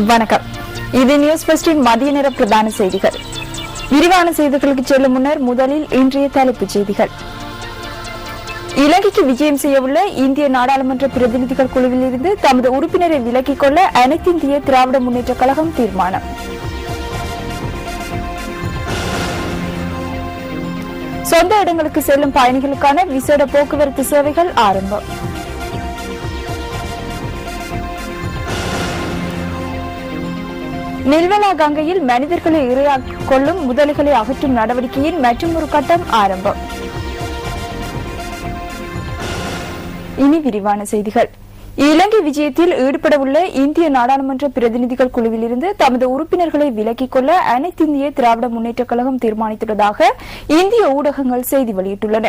வணக்கம். இது நியூஸ் பஸ்டின் மதிய நேர பிரதான செய்திகள். விரிவான செய்திகளுக்கு செல்லும் முன்னர் முதலில் இன்றைய தலைப்புச் செய்திகள். இலங்கைக்கு விஜயம் செய்யவுள்ள இந்திய நாடாளுமன்ற பிரதிநிதிகள் குழுவில் இருந்து தமது உறுப்பினரை விலக்கிக் கொள்ள அனைத்திந்திய திராவிட முன்னேற்றக் கழகம் தீர்மானம். சொந்த இடங்களுக்கு செல்லும் பயணிகளுக்கான விசேட போக்குவரத்து சேவைகள் ஆரம்பம். நில்வலா கங்கையில் மனிதர்களை இரையாக்கிக் கொள்ளும் முதலைகளை அகற்றும் நடவடிக்கையின் மற்றொரு கட்டம் ஆரம்பம். இனி விரிவான செய்திகள். இலங்கை விஜயத்தில் ஈடுபடவுள்ள இந்திய நாடாளுமன்ற பிரதிநிதிகள் குழுவில் இருந்து தமது உறுப்பினர்களை விலக்கிக் கொள்ள அனைத்திந்திய திராவிட முன்னேற்றக் கழகம் தீர்மானித்துள்ளதாக இந்திய ஊடகங்கள் செய்தி வெளியிட்டுள்ளன.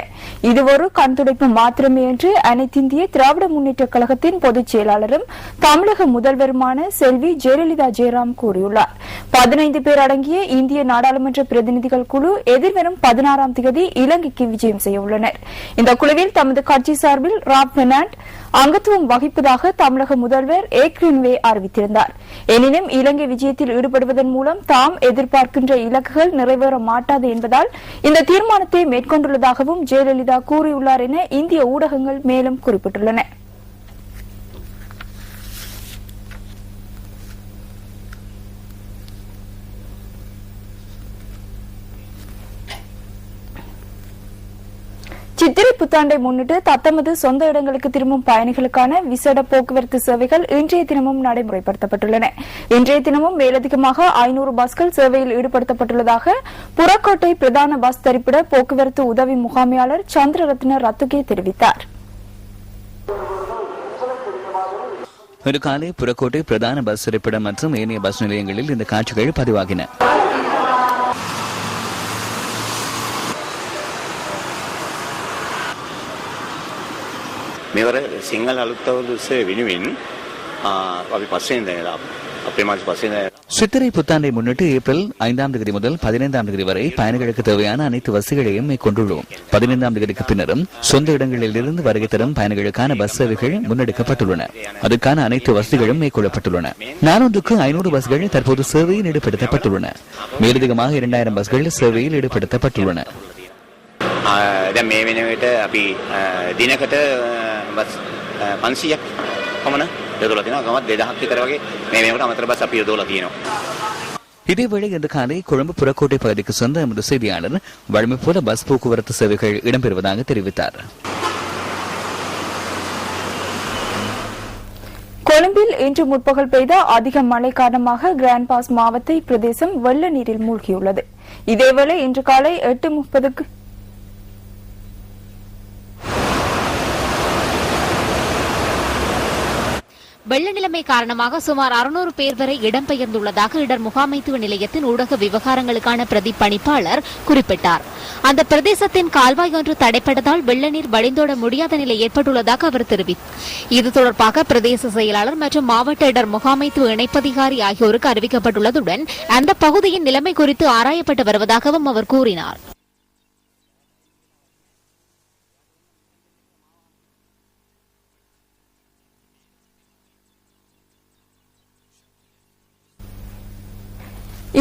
இது ஒரு கண்துடைப்பு மாத்திரமே என்று அனைத்திந்திய திராவிட முன்னேற்றக் கழகத்தின் பொதுச் செயலாளரும் தமிழக முதல்வருமான செல்வி ஜெயலலிதா ஜெயராம் கூறியுள்ளார். 15 பேர் அடங்கிய இந்திய நாடாளுமன்ற பிரதிநிதிகள் குழு எதிர்வரும் 16ஆம் தேதி இலங்கைக்கு விஜயம் செய்யவுள்ளனர். இந்த குழுவில் தமது கட்சி சார்பில் ராப் பெர்னாண்ட் அங்கத்துவம் வகிப்பதாக தமிழக முதல்வர் ஏக்ரின்வே அறிவித்திருந்தார். எனினும் இலங்கை விஜயத்தில் ஈடுபடுவதன் மூலம் தாம் எதிர்பார்க்கின்ற இலக்குகள் நிறைவேற மாட்டாது என்பதால் இந்த தீர்மானத்தை மேற்கொண்டுள்ளதாகவும் ஜெயலலிதா கூறியுள்ளார் என இந்திய ஊடகங்கள் மேலும் குறிப்பிட்டுள்ளன. சித்திரை புத்தாண்டை முன்னிட்டு தத்தமது சொந்த இடங்களுக்கு திரும்பும் பயணிகளுக்கான விசேட போக்குவரத்து சேவைகள் இன்றைய தினமும் நடைமுறைப்படுத்தப்பட்டுள்ளன. இன்றைய தினமும் மேலதிகமாக 500 பஸ்கள் சேவையில் ஈடுபடுத்தப்பட்டுள்ளதாக புறக்கோட்டை பிரதான பஸ் தரிப்பிட போக்குவரத்து உதவி முகாமையாளர் சந்திரரத்ன ரத்துகே தெரிவித்தார். இன்று காலை புறக்கோட்டை பிரதான பஸ் தரிப்பிடம் மற்றும் ஏனைய பஸ் நிலையங்களில் இந்த காட்சிகள் பதிவாகின. මෙවර සිංහල අලුත් අවුරුදු උත්සවය වෙනුවෙන් අපි පස්සේ ඉඳලා අපේ මාස පස්සේ சித்திரை புத்தாண்டை முன்னிட்டு ஏப்ரல் 5ஆம் தேதி முதல் 15ஆம் தேதி வரை பயணிகளுக்கு தேவையான அனைத்து வசதிகளையும் மேற்கொண்டுள்ளோம். 15ஆம் தேதிக்கு பின்னரும் சொந்த இடங்களில் இருந்து வருகை தரும் பயணிகளுக்கான பஸ் சேவைகள் முன்னெடுக்கப்பட்டுள்ளன. அதுக்கான அனைத்து வசதிகளும் மேற்கொள்ளப்பட்டுள்ளன. நாளொன்றுக்கு 500 பஸ்கள் தற்போது சேவையில் ஈடுபடுத்தப்பட்டுள்ளன. மேலதிகமாக 2000 பஸ்கள் சேவையில் ஈடுபடுத்தப்பட்டுள்ளன. දැන් මේ වෙන විට අපි දිනකට බස් 500ක් පමණ යොදලා තිනවා. ගමත් 2000ක් විතර වගේ මේ වෙනකොට අමතර බස් අපි යොදලා තියෙනවා. இதேவேளை இன்று காலை கொழும்பு புறக்கோட்டை பகுதிக்கு சொந்த எமது செய்தியாளர் வழமை போல பஸ் போக்குவரத்து சேவைகள் இடம்பெறுவதாக தெரிவித்தார். கொழும்பில் இன்று முற்பகல் பெய்த அதிக மழை காரணமாக கிராண்ட் பாஸ் மாவட்ட பிரதேசம் வெள்ள நீரில் மூழ்கியுள்ளது. இதேவேளை இன்று காலை 8:30க்கு வெள்ள நிலைமை காரணமாக சுமார் 600 பேர் வரை இடம்பெயர்ந்துள்ளதாக இடர் முகாமைத்துவ நிலையத்தின் ஊடக விவகாரங்களுக்கான பிரதி பணிப்பாளர் குறிப்பிட்டார். அந்த பிரதேசத்தின் கால்வாய் ஒன்று தடைப்பட்டதால் வெள்ள நீர் வழிந்தோட முடியாத நிலை ஏற்பட்டுள்ளதாக அவர் தெரிவித்தார். இது தொடர்பாக பிரதேச செயலாளர் மற்றும் மாவட்ட இடர் முகாமைத்துவ இணைப்பதிகாரி ஆகியோருக்கு அறிவிக்கப்பட்டுள்ளதுடன் அந்த பகுதியின் நிலைமை குறித்து ஆராயப்பட்டு வருவதாகவும் அவர் கூறினார்.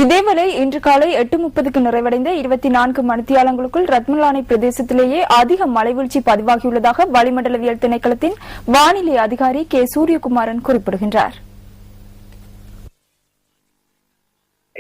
இதேவேளை இன்று காலை 8:30க்கு நிறைவடைந்த 24 மணித்தியாலங்களுக்குள் ரத்மலானை பிரதேசத்திலேயே அதிக மழைவீழ்ச்சி பதிவாகியுள்ளதாக வளிமண்டலவியல் திணைக்களத்தின் வானிலை அதிகாரி கே சூரியகுமாரன் குறிப்பிடுகின்றார்.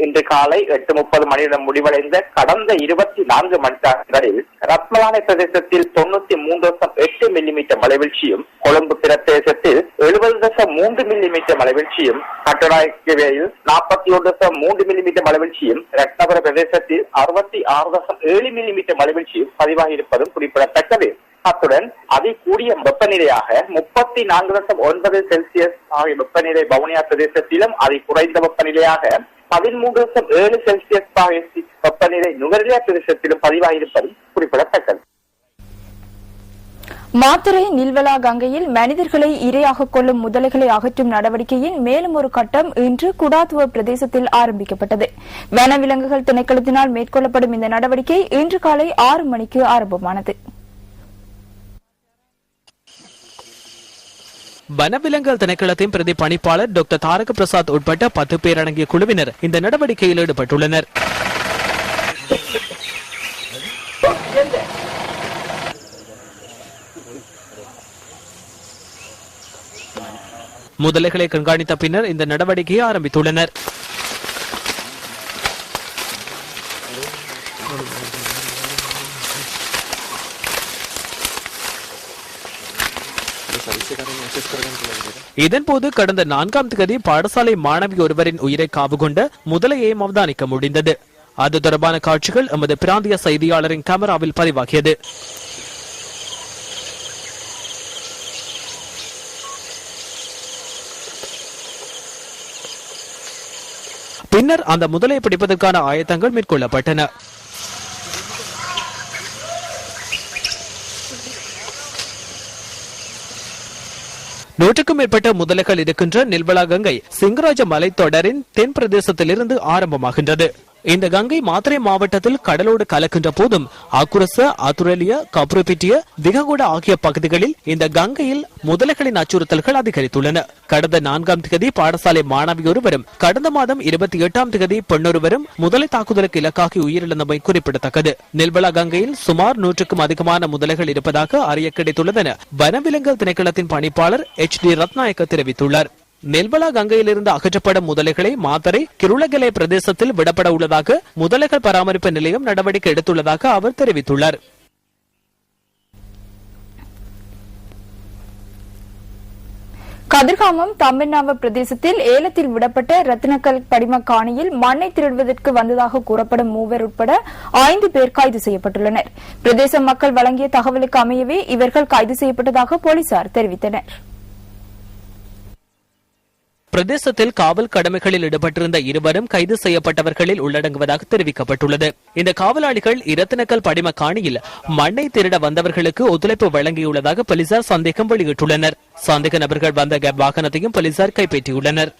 இன்று காலை 8:30 மணியிடம் முடிவடைந்த கடந்த 24 மணித்தாங்களில் ரத்மலானை பிரதேசத்தில் 93.8 மில்லிமீட்டர் மழைவீழ்ச்சியும், கொழும்பு பிரதேசத்தில் 70.3 மில்லிமீட்டர் மழைவீழ்ச்சியும், கட்டடாய்க்கவையில் 41.3 மில்லிமீட்டர் மழைவீழ்ச்சியும், ரத்னபுர பிரதேசத்தில் 66.7 மில்லிமீட்டர் மழைவீழ்ச்சியும் பதிவாகியிருப்பதும் குறிப்பிடத்தக்கது. அத்துடன் அதிகூடிய வெப்பநிலையாக 34.9 செல்சியஸ் ஆகிய வெப்பநிலை வவுனியா பிரதேசத்திலும், அதி குறைந்த வெப்பநிலையாக 13.7 செல்சியஸ் வெப்பநிலை நுவரெலியா பிரதேசத்திலும் பதிவாகியிருப்பதும் குறிப்பிடத்தக்கது. மாத்தறை நில்வலா கங்கையில் மனிதர்களை இரையாக கொள்ளும் முதலைகளை அகற்றும் நடவடிக்கையின் மேலும் ஒரு கட்டம் இன்று குடாத்துவ பிரதேசத்தில் ஆரம்பிக்கப்பட்டது. வனவிலங்குகள் திணைக்களத்தினால் மேற்கொள்ளப்படும் இந்த நடவடிக்கை இன்று காலை 6 மணிக்கு ஆரம்பமானது. வனவிலங்குகள் திணைக்களத்தின் பிரதி பணிப்பாளர் டாக்டர் தாரக பிரசாத் உட்பட்ட 10 பேர் அடங்கிய குழுவினர் இந்த நடவடிக்கையில் ஈடுபட்டுள்ளனர். முதலைகளை கண்காணித்த பின்னர் இந்த நடவடிக்கையை ஆரம்பித்துள்ளனர். இதன்போது கடந்த 4ஆம் தேதி பாடசாலை மாணவி ஒருவரின் உயிரை காவு கொண்ட முதலையையும் அவதானிக்க முடிந்தது. அது தொடர்பான காட்சிகள் எமது பிராந்திய செய்தியாளரின் கேமராவில் பதிவாகியது. பின்னர் அந்த முதலை பிடிப்பதற்கான ஆயத்தங்கள் மேற்கொள்ளப்பட்டன. நூற்றுக்கும் மேற்பட்ட முதலைகள் இருக்கின்ற நெல்வளா கங்கை சிங்கராஜ மலைத்தொடரின் தென் பிரதேசத்திலிருந்து ஆரம்பமாகின்றது. இந்த கங்கை மாத்தறை மாவட்டத்தில் கடலோடு கலக்கின்ற போதும் ஆக்குரச, ஆத்துரலிய, கப்ருபிட்டிய, திககுட ஆகிய பகுதிகளில் இந்த கங்கையில் முதலைகளின் அச்சுறுத்தல்கள் அதிகரித்துள்ளன. கடந்த 4ஆம் தேதி பாடசாலை மாணவி ஒருவரும் கடந்த மாதம் 28ஆம் தேதி பெண்ணொருவரும் முதலை தாக்குதலுக்கு இலக்காகி உயிரிழந்தமை குறிப்பிடத்தக்கது. நெல்வளா கங்கையில் சுமார் 100க்கும் அதிகமான முதலைகள் இருப்பதாக அறிய கிடைத்துள்ளதென வனவிலங்குகள் திணைக்களத்தின் பணிப்பாளர் HD ரத்நாயக்க தெரிவித்துள்ளார். நெல்வளா கங்கையிலிருந்து அகற்றப்படும் முதலைகளை மாத்தறை கிருளகலை பிரதேசத்தில் விடப்பட உள்ளதாக முதலைகள் பராமரிப்பு நிலையம் நடவடிக்கை எடுத்துள்ளதாக அவர் தெரிவித்துள்ளார். கதிர்காமம் தம்பென்னாவ பிரதேசத்தில் ஏலத்தில் விடப்பட்ட ரத்தினக்கல் படிம காணியில் மண்ணை திருடுவதற்கு வந்ததாக கூறப்படும் 3 உட்பட 5 பேர் கைது செய்யப்பட்டுள்ளனர். பிரதேச மக்கள் வழங்கிய தகவலுக்கு அமையவே இவர்கள் கைது செய்யப்பட்டதாக போலீசார் தெரிவித்தனர். பிரதேசத்தில் காவல் கடமைகளில் ஈடுபட்டிருந்த 2 கைது செய்யப்பட்டவர்களில் உள்ளடங்குவதாக தெரிவிக்கப்பட்டுள்ளது. இந்த காவலாளிகள் இரத்தினக்கல் படிம காணியில் மண்ணை திருட வந்தவர்களுக்கு ஒத்துழைப்பு வழங்கியுள்ளதாக போலீசார் சந்தேகம் வெளியிட்டுள்ளனர். சந்தேக நபர்கள் வந்த வாகனத்தையும் போலீசார் கைப்பற்றியுள்ளனர்.